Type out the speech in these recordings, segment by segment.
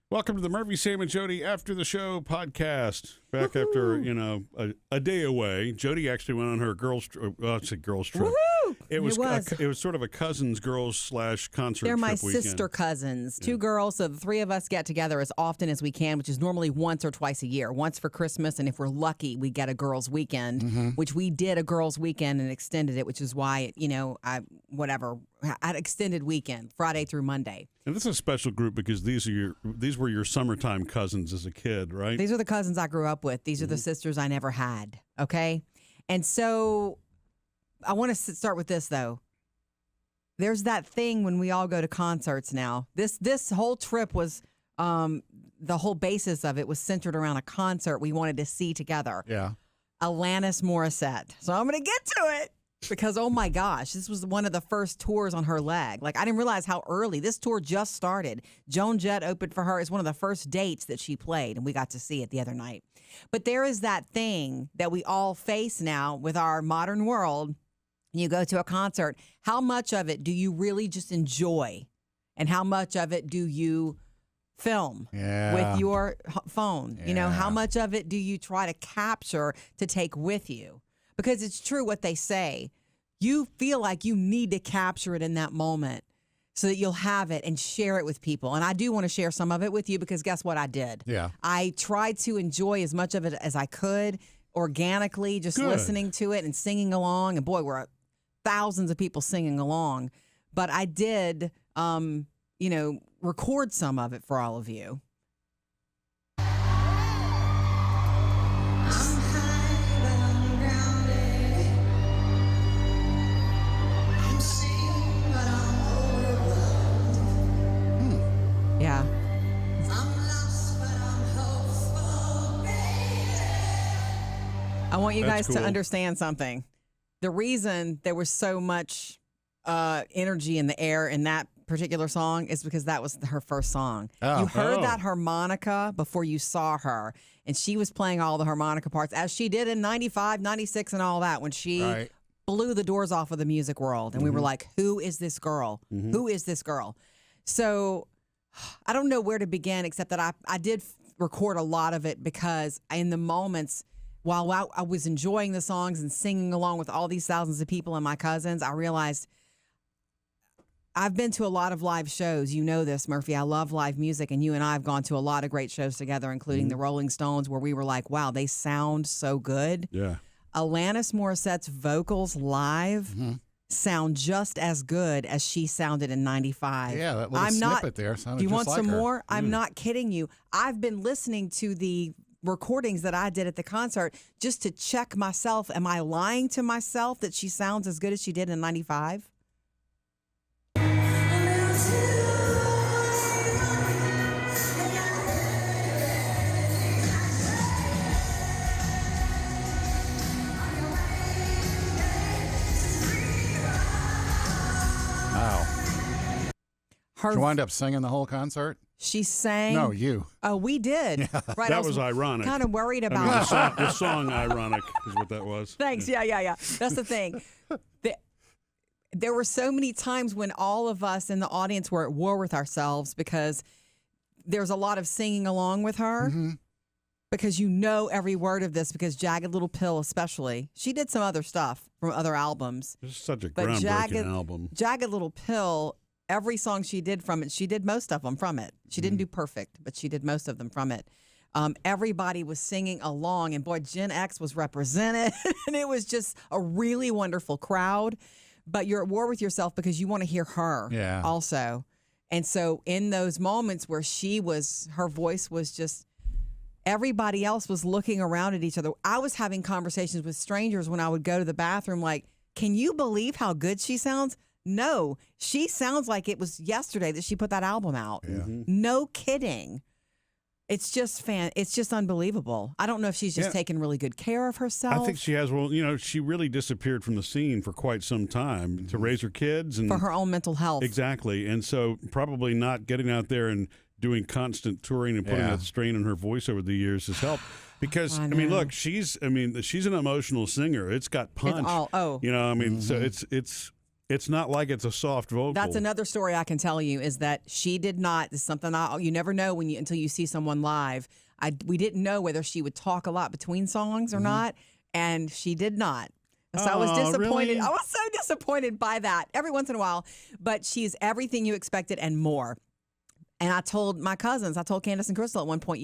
Welcome to the Murphy, Sam, and Jodi After the Show podcast. Back Woo-hoo. after, a day away. Jodi actually went on her girls' trip. Woo-hoo! It was sort of a cousins, girls / concert They're trip my weekend. sister cousins. Two girls, so the three of us get together as often as we can, which is normally once or twice a year. Once for Christmas, and if we're lucky, we get a girls' weekend, which we did a girls' weekend and extended it, which is why, I had extended weekend, Friday through Monday. And this is a special group because these were your summertime cousins as a kid, right? These are the cousins I grew up with. These are the sisters I never had, okay? And so I want to start with this, though. There's that thing when we all go to concerts now. This whole trip was, the whole basis of it was centered around a concert we wanted to see together. Yeah. Alanis Morissette. So I'm going to get to it. Because, oh my gosh, this was one of the first tours on her leg. Like, I didn't realize how early. This tour just started. Joan Jett opened for her. It's one of the first dates that she played, and we got to see it the other night. But there is that thing that we all face now with our modern world. You go to a concert. How much of it do you really just enjoy? And how much of it do you film with your phone? Yeah. How much of it do you try to capture to take with you? Because it's true what they say. You feel like you need to capture it in that moment so that you'll have it and share it with people. And I do want to share some of it with you because guess what I did? Yeah. I tried to enjoy as much of it as I could organically, just listening to it and singing along. And boy, we're thousands of people singing along. But I did, record some of it for all of you. Yeah. I want you guys to understand something. The reason there was so much energy in the air in that particular song is because that was her first song. You heard that harmonica before you saw her, and she was playing all the harmonica parts, as she did in 95, 96, and all that, when she blew the doors off of the music world. And we were like, who is this girl? Who is this girl? So I don't know where to begin, except that I did record a lot of it because in the moments while I was enjoying the songs and singing along with all these thousands of people and my cousins, I realized I've been to a lot of live shows. You know this, Murphy. I love live music, and you and I have gone to a lot of great shows together, including the Rolling Stones, where we were like, wow, they sound so good. Yeah. Alanis Morissette's vocals live sound just as good as she sounded in 95. Yeah, that little snippet there sounded do you just want like some her. more? I'm not kidding you. I've been listening to the recordings that I did at the concert just to check myself. Am I lying to myself that she sounds as good as she did in 95? Did you wind up singing the whole concert? She sang. No, you. Oh, we did. Yeah. Right. That was ironic. Kind of worried about the song ironic is what that was. Thanks. Yeah. That's the thing. There were so many times when all of us in the audience were at war with ourselves because there's a lot of singing along with her. Because you know every word of this, because Jagged Little Pill especially. She did some other stuff from other albums. It's such a But groundbreaking album. Jagged Little Pill, every song she did from it, she did most of them from it. She didn't do perfect, but she did most of them from it. Everybody was singing along, and boy, Gen X was represented, and it was just a really wonderful crowd. But you're at war with yourself because you want to hear her also. And so in those moments where her voice was just, everybody else was looking around at each other. I was having conversations with strangers when I would go to the bathroom like, can you believe how good she sounds? No, she sounds like it was yesterday that she put that album out. No kidding. It's just it's just unbelievable. I don't know if she's just taking really good care of herself. I think she has. Well, she really disappeared from the scene for quite some time to raise her kids and for her own mental health. Exactly. And so probably not getting out there and doing constant touring and putting that strain on her voice over the years has helped. Because I mean, look, she's an emotional singer. It's got punch. It's all, so it's it's not like it's a soft vocal. That's another story I can tell you is that she did not. This is something you never know until you see someone live. We didn't know whether she would talk a lot between songs or not, and she did not. So I was disappointed. Really? I was so disappointed by that every once in a while. But she's everything you expected and more. And I told my cousins, I told Candace and Crystal at one point,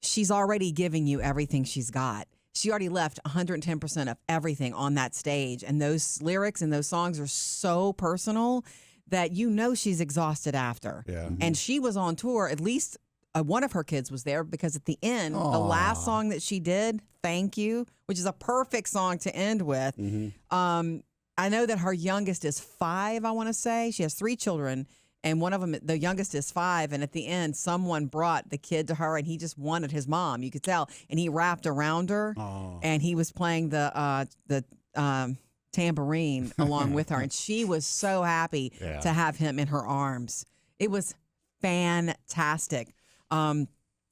she's already giving you everything she's got. She already left 110% of everything on that stage. And those lyrics and those songs are so personal that she's exhausted after. Yeah. And she was on tour. At least one of her kids was there because at the end, the last song that she did, Thank You, which is a perfect song to end with. I know that her youngest is 5, I want to say. She has 3 children. And one of them, the youngest is 5. And at the end, someone brought the kid to her and he just wanted his mom. You could tell. And he wrapped around her and he was playing the tambourine along with her. And she was so happy to have him in her arms. It was fantastic.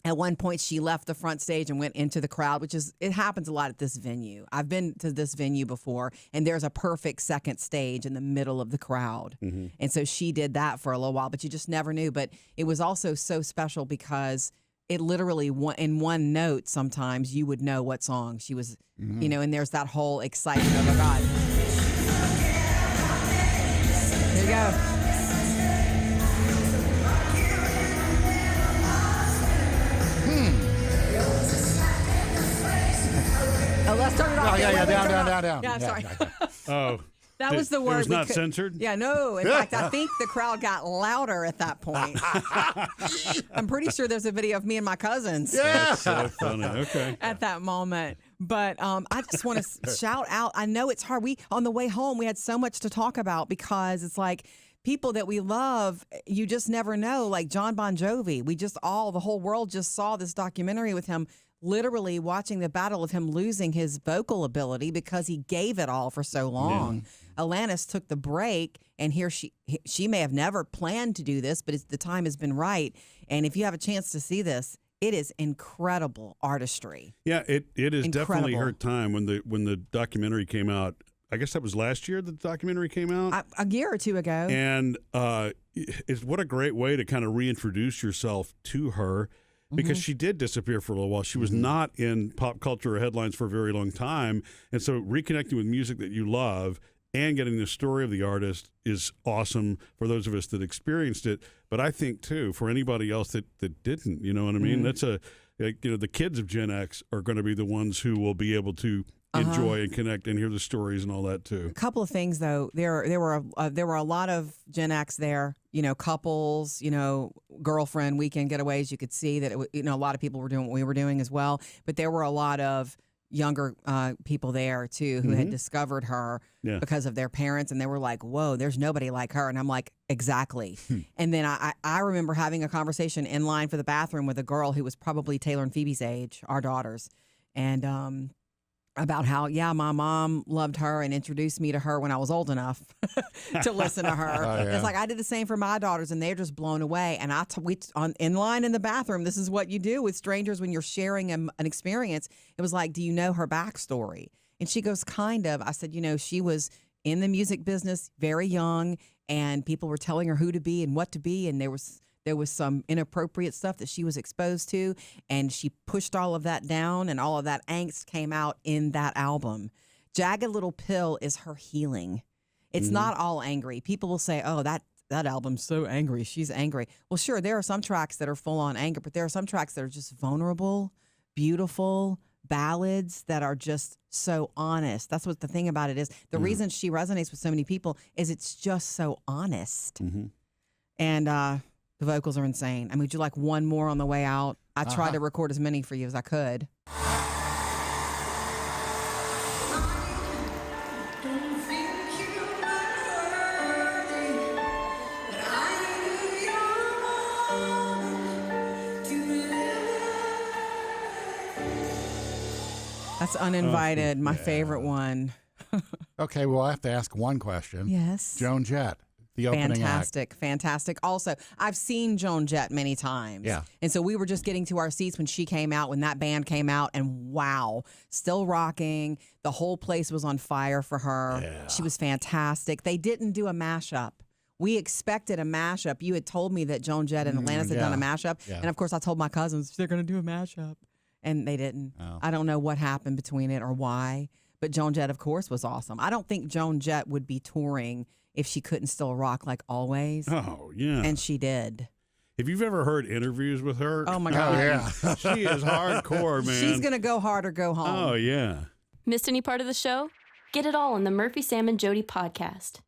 At one point, she left the front stage and went into the crowd, it happens a lot at this venue. I've been to this venue before, and there's a perfect second stage in the middle of the crowd. And so she did that for a little while, but you just never knew. But it was also so special because it literally, in one note, sometimes you would know what song she was, and there's that whole excitement of, oh, God. Here you go. Oh, let's turn it off. Down. Yeah, I'm sorry. Oh. That was the word. It was not censored? Yeah, no. In fact, I think the crowd got louder at that point. I'm pretty sure there's a video of me and my cousins. That's so funny. Okay. At that moment. But I just want to shout out. I know it's hard. On the way home, we had so much to talk about because it's like people that we love, you just never know. Like John Bon Jovi. The whole world just saw this documentary with him literally watching the battle of him losing his vocal ability because he gave it all for so long. Alanis took the break, and here she may have never planned to do this, but the time has been right. And if you have a chance to see this, it is incredible artistry. Yeah, it is Incredible. definitely her time when the documentary came out. I guess that was last year that the documentary came out. A year or two ago. And what a great way to kind of reintroduce yourself to her. Because she did disappear for a little while. She was not in pop culture or headlines for a very long time. And so reconnecting with music that you love and getting the story of the artist is awesome for those of us that experienced it. But I think, too, for anybody else that didn't, you know what I mean? That's the kids of Gen X are going to be the ones who will be able to enjoy and connect and hear the stories and all that too. A couple of things though. There were a lot of Gen X there. Couples. Girlfriend weekend getaways. You could see that a lot of people were doing what we were doing as well. But there were a lot of younger people there too who had discovered her because of their parents, and they were like, "Whoa, there's nobody like her." And I'm like, "Exactly." And then I remember having a conversation in line for the bathroom with a girl who was probably Taylor and Phoebe's age, our daughters, and about how, my mom loved her and introduced me to her when I was old enough to listen to her. It's like I did the same for my daughters, and they're just blown away. And in line in the bathroom, this is what you do with strangers when you're sharing an experience. It was like, do you know her backstory? And she goes, kind of. I said, she was in the music business very young, and people were telling her who to be and what to be, and there was some inappropriate stuff that she was exposed to, and she pushed all of that down, and all of that angst came out in that album. Jagged Little Pill is her healing. It's not all angry. People will say, oh, that album's so angry. She's angry. Well, sure, there are some tracks that are full on anger, but there are some tracks that are just vulnerable, beautiful ballads that are just so honest. That's what the thing about it is. The reason she resonates with so many people is it's just so honest. And the vocals are insane. I mean, would you like one more on the way out? I tried to record as many for you as I could. That's Uninvited, my favorite one. Okay, well, I have to ask one question. Yes. Joan Jett, The opening Fantastic. Also, I've seen Joan Jett many times. Yeah. And so we were just getting to our seats when she came out, when that band came out, and wow, still rocking. The whole place was on fire for her. Yeah. She was fantastic. They didn't do a mashup. We expected a mashup. You had told me that Joan Jett and Alanis had done a mashup. Yeah. And of course, I told my cousins, they're going to do a mashup. And they didn't. Oh. I don't know what happened between it or why. But Joan Jett, of course, was awesome. I don't think Joan Jett would be touring if she couldn't still rock like always. Oh, yeah. And she did. If you've ever heard interviews with her, Oh, my God. yeah. she is hardcore, man. She's going to go hard or go home. Oh, yeah. Missed any part of the show? Get it all on the Murphy, Sam, and Jody podcast.